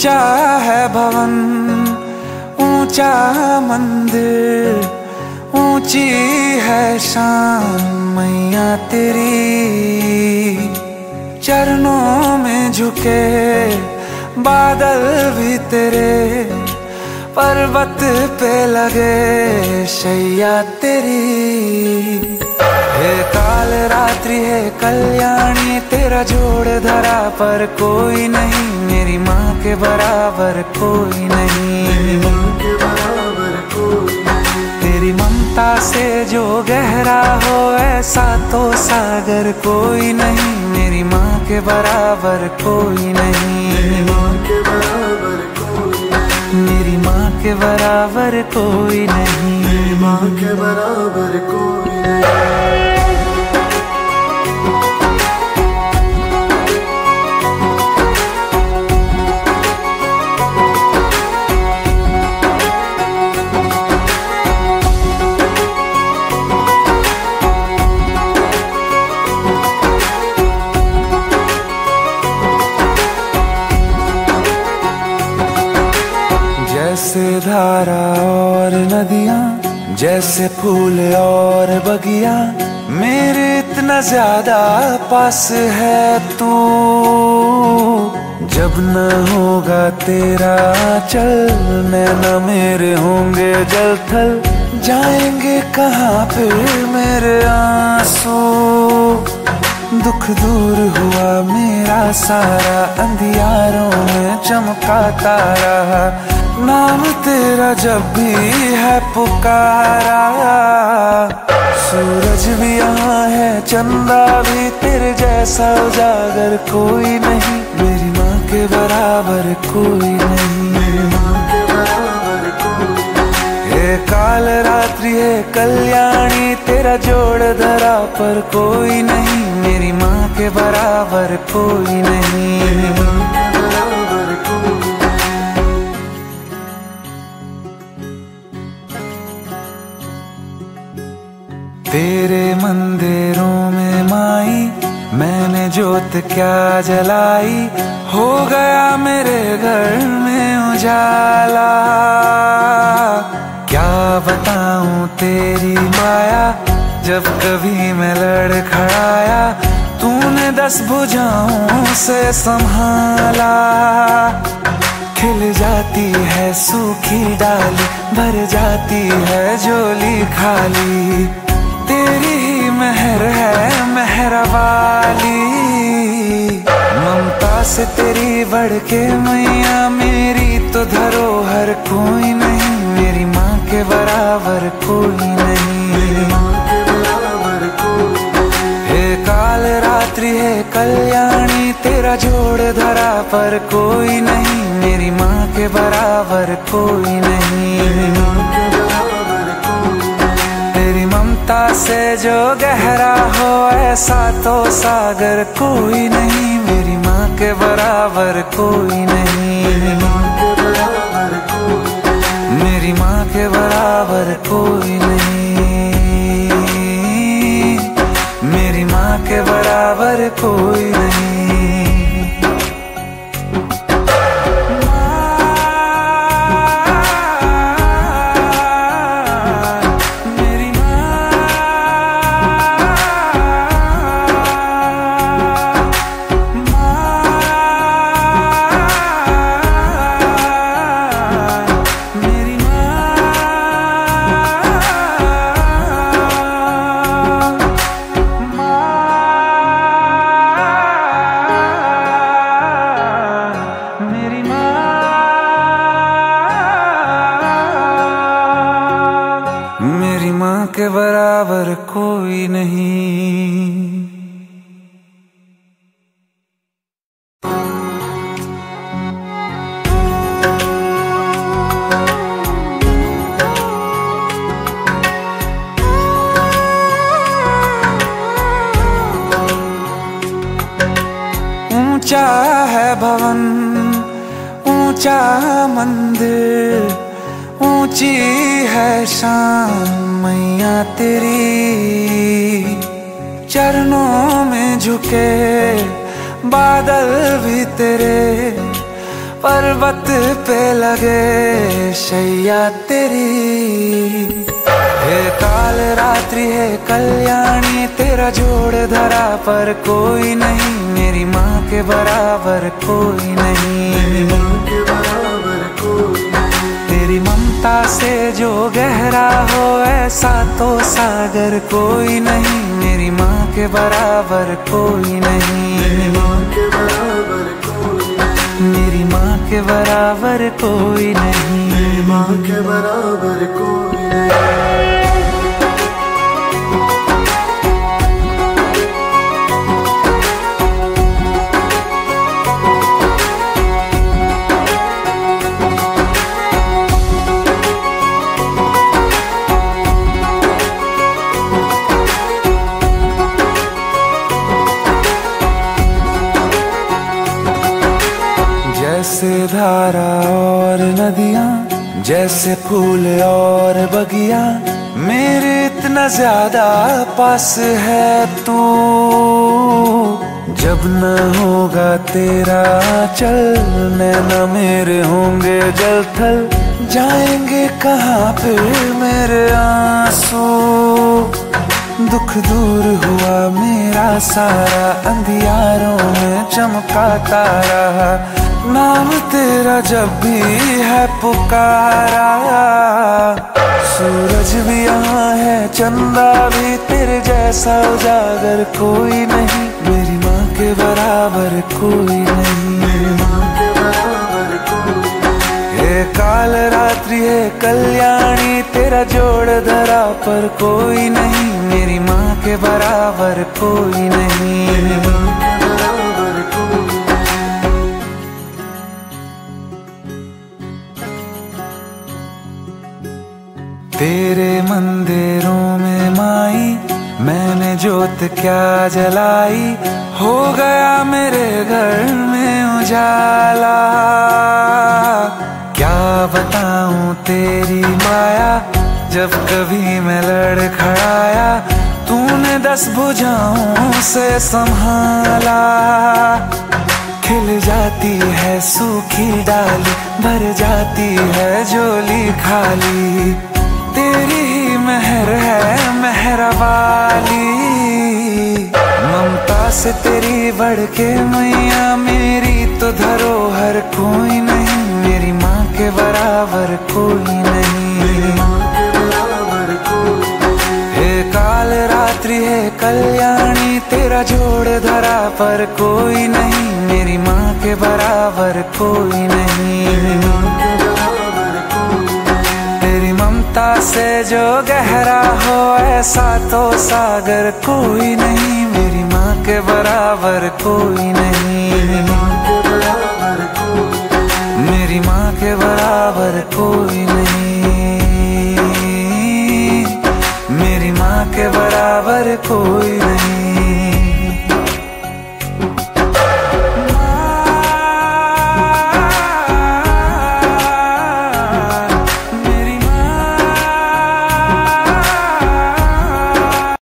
ऊंचा है भवन, ऊंचा मंदिर, ऊंची है शान मैया तेरी। चरणों में झुके बादल भी तेरे, पर्वत पे लगे शैया तेरी। हे काल रात्रि है कल्याणी, तेरा जोड़ धरा पर कोई नहीं, मेरी माँ के बराबर कोई नहीं। तेरी ममता से जो गहरा हो ऐसा तो सागर कोई नहीं, मेरी माँ के बराबर कोई नहीं। मेरी माँ के बराबर कोई नहीं। मेरी माँ के बराबर कोई नहीं। जैसे धारा और नदियाँ, जैसे फूल और बगिया, मेरे इतना ज्यादा पास है तू। जब न होगा तेरा चल, नैना मेरे होंगे जल थल, जाएंगे कहाँ फिर मेरे आंसू। दुख दूर हुआ मेरा सारा, अंधियारों में चमका तारा, नाम तेरा जब भी है पुकारा। सूरज भी यहाँ है, चंदा भी, तेरे जैसा उजागर कोई नहीं, मेरी माँ के बराबर कोई नहीं। मेरी माँ के बराबर कोई नहीं। हे काल रात्रि है कल्याणी, तेरा जोड़ धरा पर कोई नहीं, मेरी माँ के बराबर कोई नहीं। मेरी माँ के बराबर कोई नहीं। तेरे मंदिरों में माई मैंने जोत क्या जलाई, हो गया मेरे घर में उजाला। क्या बताऊं तेरी माया, जब कभी मैं लड़खड़ाया, तूने 10 भुजाओं से संभाला। खिल जाती है सूखी डाली, भर जाती है झोली खाली, तेरी ही मेहर है मेहर वाली। ममता से तेरी बढ़ के मैया, मेरी तो धरोहर कोई नहीं, मेरी माँ के बराबर कोई नहीं। मेरी माँ के बराबर कोई नहीं। हे काल रात्रि है कल्याणी, तेरा जोड़ धरा पर कोई नहीं, मेरी माँ के बराबर कोई नहीं। मेरी माँ के बराबर कोई नहीं। तेरी ममता से जो गहरा हो ऐसा तो सागर कोई नहीं, मेरी माँ के बराबर कोई नहीं। मेरी माँ के बराबर कोई नहीं। मेरी माँ के बराबर कोई नहीं। मेरी माँ के बराबर कोई नहीं। मेरी माँ के बराबर कोई नहीं। ऊंचा है भवन, ऊंचा मंदिर, ऊंची है शान मैया तेरी। चरणों में झुके बादल भी तेरे, पर्वत पे लगे शैया तेरी। हे काल रात्रि है कल्याणी, तेरा जोड़ धरा पर कोई नहीं, मेरी माँ के बराबर कोई नहीं। तेरी ममता से जो गहरा हो ऐसा तो सागर कोई नहीं, मेरी माँ के बराबर कोई नहीं। मेरी माँ के बराबर कोई नहीं। मेरी माँ के बराबर कोई नहीं। जैसे धारा और नदियाँ, जैसे फूल और बगिया, मेरे इतना ज्यादा पास है तू। जब न होगा तेरा चल, नैना मेरे होंगे जल थल, जाएंगे कहाँ पे मेरे आंसू। दुख दूर हुआ मेरा सारा, अंधियारों में चमका तारा, नाम तेरा जब भी है पुकारा। सूरज भी यहाँ है, चंदा भी, तेरे जैसा उजागर कोई नहीं, मेरी माँ के बराबर कोई नहीं। मेरी माँ के बराबर कोई नहीं। हे काल रात्रि है कल्याणी, तेरा जोड़ धरा पर कोई नहीं, मेरी माँ के बराबर कोई नहीं। मेरी माँ के बराबर कोई नहीं। तेरे मंदिरों में माई मैंने जोत क्या जलाई, हो गया मेरे घर में उजाला। क्या बताऊं तेरी माया, जब कभी मैं लड़खड़ाया, तूने 10 भुजाओं से संभाला। खिल जाती है सूखी डाली, भर जाती है झोली खाली, तेरी ही मेहर है मेहर वाली। ममता से तेरी बढ़ के मैया, मेरी तो धरोहर कोई नहीं, मेरी माँ के बराबर कोई नहीं। मेरी माँ के बराबर कोई नहीं। हे काल रात्रि है कल्याणी, तेरा जोड़ धरा पर कोई नहीं, मेरी माँ के बराबर कोई नहीं। मेरी माँ के बराबर कोई नहीं। तेरी ममता से जो गहरा हो ऐसा तो सागर कोई नहीं, मेरी माँ के बराबर कोई नहीं। मेरी माँ के बराबर कोई नहीं। मेरी माँ के बराबर कोई नहीं। मेरी माँ के बराबर कोई नहीं।